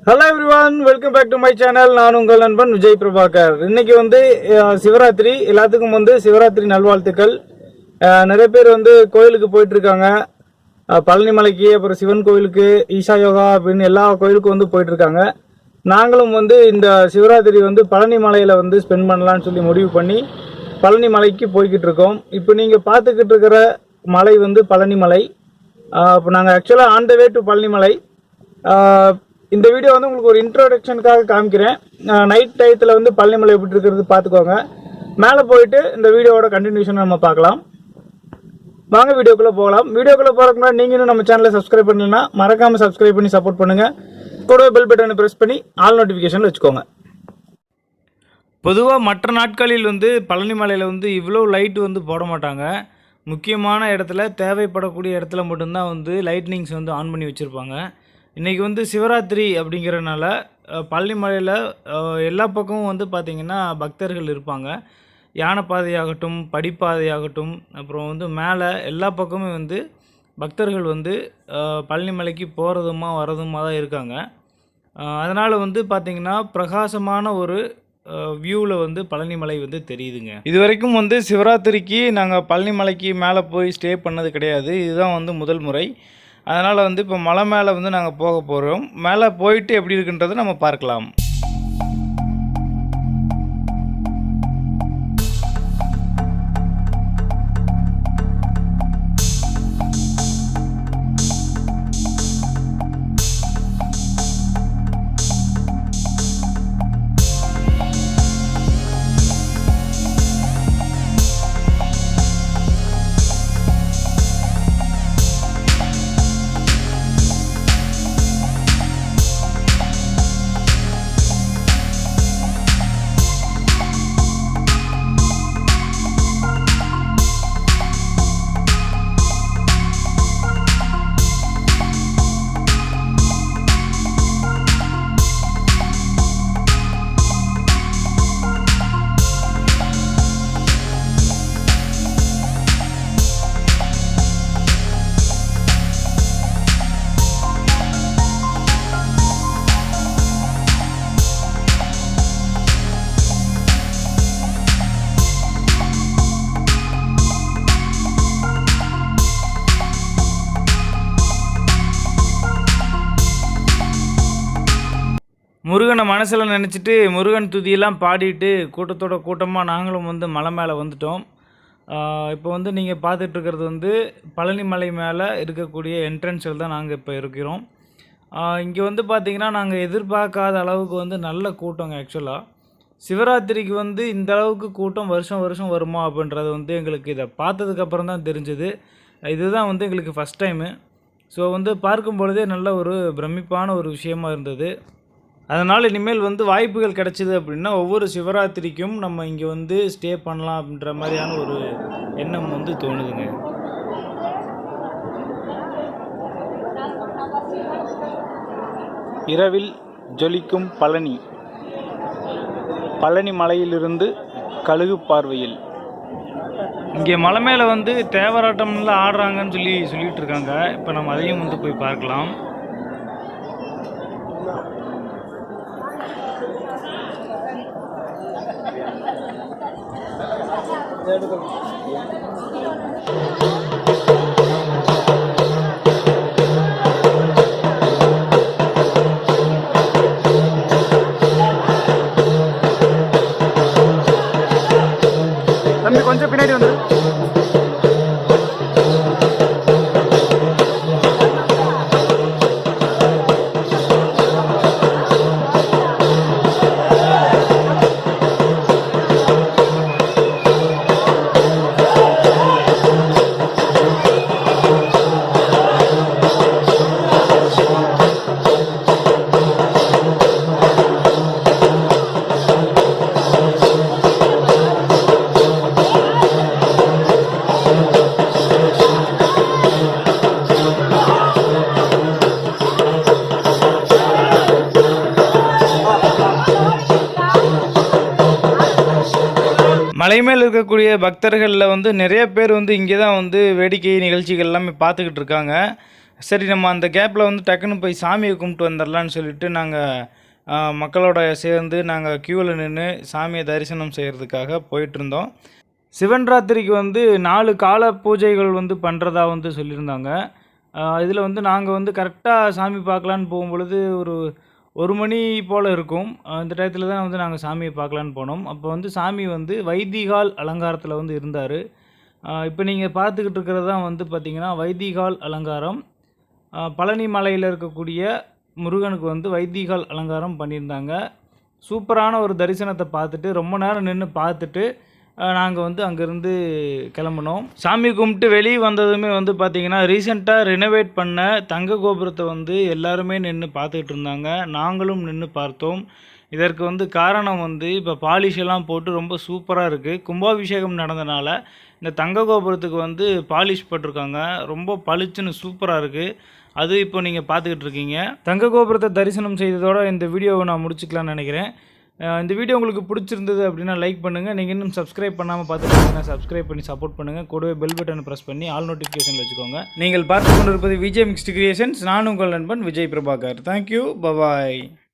Hello everyone, welcome back to my channel. நான் உங்கள் நண்பன் விஜய் பிரபாகர். இன்னைக்கு சிவராத்திரி. எல்லாத்துக்கும் சிவராத்திரி நல்வாழ்த்துக்கள். நிறைய பேர் கோயிலுக்கு போயிட்டு இருக்காங்க. பழனி மலைக்கு, அப்புறம் சிவன் கோயிலுக்கு, ஈஷா யோகா அப்படின்னு எல்லா கோயிலுக்கும் போயிட்டு இருக்காங்க. நாங்களும் இந்த சிவராத்திரி பழனி மலையில ஸ்பெண்ட் பண்ணலாம்னு சொல்லி முடிவு பண்ணி பழனி மலைக்கு போய்கிட்டு இருக்கோம். இப்போ நீங்க பார்த்துக்கிட்டு இருக்கிற மலை பழனி மலை. இப்போ நாங்கள் ஆக்சுவலாக on the way to Palani மலை. இந்த வீடியோ உங்களுக்கு ஒரு இன்ட்ரோடக்ஷனுக்காக காமிக்கிறேன். நைட் டயத்தில் பழனிமலை எப்படி இருக்கிறது பார்த்துக்கோங்க. மேலே போயிட்டு இந்த வீடியோவோட கண்டினியூஷன் நம்ம பார்க்கலாம். வாங்க வீடியோக்குள்ளே போகலாம். வீடியோக்குள்ளே போகிறதுக்கு முன்னாடி நீங்கள் இன்னும் நம்ம சேனலை சப்ஸ்கிரைப் பண்ணலன்னா மறக்காமல் சப்ஸ்கிரைப் பண்ணி சப்போர்ட் பண்ணுங்கள். கூடவே பெல் பட்டனை ப்ரெஸ் பண்ணி ஆல் நோட்டிஃபிகேஷன் வச்சுக்கோங்க. பொதுவாக மற்ற நாட்களில் பழனி மலையில் இவ்வளோ லைட்டு போட மாட்டாங்க. முக்கியமான இடத்துல, தேவைப்படக்கூடிய இடத்துல மட்டும்தான் லைட்னிங்ஸ் ஆன் பண்ணி வச்சுருப்பாங்க. இன்றைக்கி சிவராத்திரி அப்படிங்கிறனால பழனி மலையில் எல்லா பக்கமும் பார்த்திங்கன்னா பக்தர்கள் இருப்பாங்க. யானை பாதையாகட்டும், படிப்பாதையாகட்டும், அப்புறம் மேலே எல்லா பக்கமும் பக்தர்கள் பழனி மலைக்கு போகிறதுமா வரதுமா தான் இருக்காங்க. அதனால் பார்த்திங்கன்னா பிரகாசமான ஒரு வியூவில் பழனி மலை தெரியுதுங்க. இது வரைக்கும் சிவராத்திரிக்கு நாங்கள் பழனி மலைக்கு மேலே போய் ஸ்டே பண்ணது கிடையாது. இதுதான் முதல் முறை. அதனால் இப்போ மலை மேலே நாங்கள் போக போகிறோம். மேலே போயிட்டு எப்படி இருக்குன்றதை நம்ம பார்க்கலாம். முருகனை மனசில் நினச்சிட்டு முருகன் துதியெல்லாம் பாடிட்டு கூட்டத்தோட கூட்டமாக நாங்களும் மலை மேலே வந்துட்டோம். இப்போ நீங்கள் பார்த்துட்ருக்கிறது பழனி மலை மேலே இருக்கக்கூடிய என்ட்ரன்ஸில் தான் நாங்கள் இப்போ இருக்கிறோம். இங்கே பார்த்திங்கன்னா நாங்கள் எதிர்பார்க்காத அளவுக்கு நல்ல கூட்டங்க. ஆக்சுவலாக சிவராத்திரிக்கு இந்த அளவுக்கு கூட்டம் வருஷம் வருஷம் வருமா அப்படின்றது எங்களுக்கு இதை பார்த்ததுக்கப்புறம் தான் தெரிஞ்சுது. இதுதான் எங்களுக்கு ஃபஸ்ட் டைமு. ஸோ பார்க்கும் பொழுதே நல்ல ஒரு பிரமிப்பான ஒரு விஷயமா இருந்தது. அதனால் இனிமேல் வாய்ப்புகள் கிடச்சிது அப்படின்னா ஒவ்வொரு சிவராத்திரிக்கும் நம்ம இங்கே ஸ்டே பண்ணலாம் அப்படின்ற மாதிரியான ஒரு எண்ணம் தோணுதுங்க. இரவில் ஜொலிக்கும் பழனி. பழனி மலையிலிருந்து கழுகு பார்வையில். இங்கே மலை மேலே தேவராட்டம்லாம் ஆடுறாங்கன்னு சொல்லிட்டு இருக்காங்க. இப்போ நம்ம அதையும் போய் பார்க்கலாம். தம்பி கொஞ்சம் பின்னாடி வந்து மலை மேல் இருக்கக்கூடிய பக்தர்களில் நிறைய பேர் இங்கே தான் வேடிக்கை நிகழ்ச்சிகள் எல்லாமே பார்த்துக்கிட்டு இருக்காங்க. சரி, நம்ம அந்த கேப்பில் வந்து டக்குன்னு போய் சாமியை கும்பிட்டு வந்துடலான்னு சொல்லிட்டு நாங்கள் மக்களோட சேர்ந்து நாங்கள் க்யூவில் நின்று சாமியை தரிசனம் செய்கிறதுக்காக போயிட்டுருந்தோம். சிவன் ராத்திரிக்கு வந்து 4 கால பூஜைகள் வந்து பண்ணுறதா வந்து சொல்லியிருந்தாங்க. இதில் வந்து நாங்கள் வந்து கரெக்டாக சாமி பார்க்கலான்னு போகும்பொழுது ஒரு 1 மணி போல் இருக்கும். இந்த டயத்தில் தான் வந்து நாங்கள் சாமியை பார்க்கலான்னு போனோம். அப்போ வந்து சாமி வந்து வைதிகால் அலங்காரத்தில் வந்து இருந்தார். இப்போ நீங்கள் பார்த்துக்கிட்டு இருக்கிறது தான் வந்து பார்த்திங்கன்னா வைதிகால் அலங்காரம். பழனி மலையில் இருக்கக்கூடிய முருகனுக்கு வந்து வைதிகால் அலங்காரம் பண்ணியிருந்தாங்க. சூப்பரான ஒரு தரிசனத்தை பார்த்துட்டு ரொம்ப நேரம் நின்று பார்த்துட்டு நாங்கள் வந்து அங்கேருந்து கிளம்புனோம். சாமி கும்பிட்டு வெளியே வந்ததுமே வந்து பார்த்திங்கன்னா ரீசெண்டாக ரினோவேட் பண்ண தங்க கோபுரத்தை வந்து எல்லாருமே நின்று பார்த்துக்கிட்டு இருந்தாங்க. நாங்களும் நின்று பார்த்தோம். இதற்கு வந்து காரணம் வந்து இப்போ பாலிஷ் எல்லாம் போட்டு ரொம்ப சூப்பராக இருக்குது. கும்பாபிஷேகம் நடந்தனால இந்த தங்க கோபுரத்துக்கு வந்து பாலிஷ் போட்டிருக்காங்க. ரொம்ப பளிச்சுன்னு சூப்பராக இருக்குது. அது இப்போ நீங்கள் பார்த்துக்கிட்டு இருக்கீங்க. தங்க கோபுரத்தை தரிசனம் செய்ததோடு இந்த வீடியோவை நான் முடிச்சுக்கலான்னு நினைக்கிறேன். இந்த வீடியோ உங்களுக்கு பிடிச்சிருந்தது அப்படின்னா லைக் பண்ணுங்கள். நீங்கள் இன்னும் சப்ஸ்கிரைப் பண்ணாமல் பார்த்துக்கிட்டீங்கன்னா சப்ஸ்கிரைப் பண்ணி சப்போர்ட் பண்ணுங்கள். கூடவே பெல் பட்டனை ப்ரெஸ் பண்ணி ஆல் நோட்டிஃபிகேஷன் வச்சுக்கோங்க. நீங்கள் பார்த்து கொண்டிருப்பது விஜய் மிக்ஸ்டு கிரியேஷன்ஸ். நான் உங்கள் நண்பன் விஜய் பிரபாகர். தேங்க்யூ. பபாய்.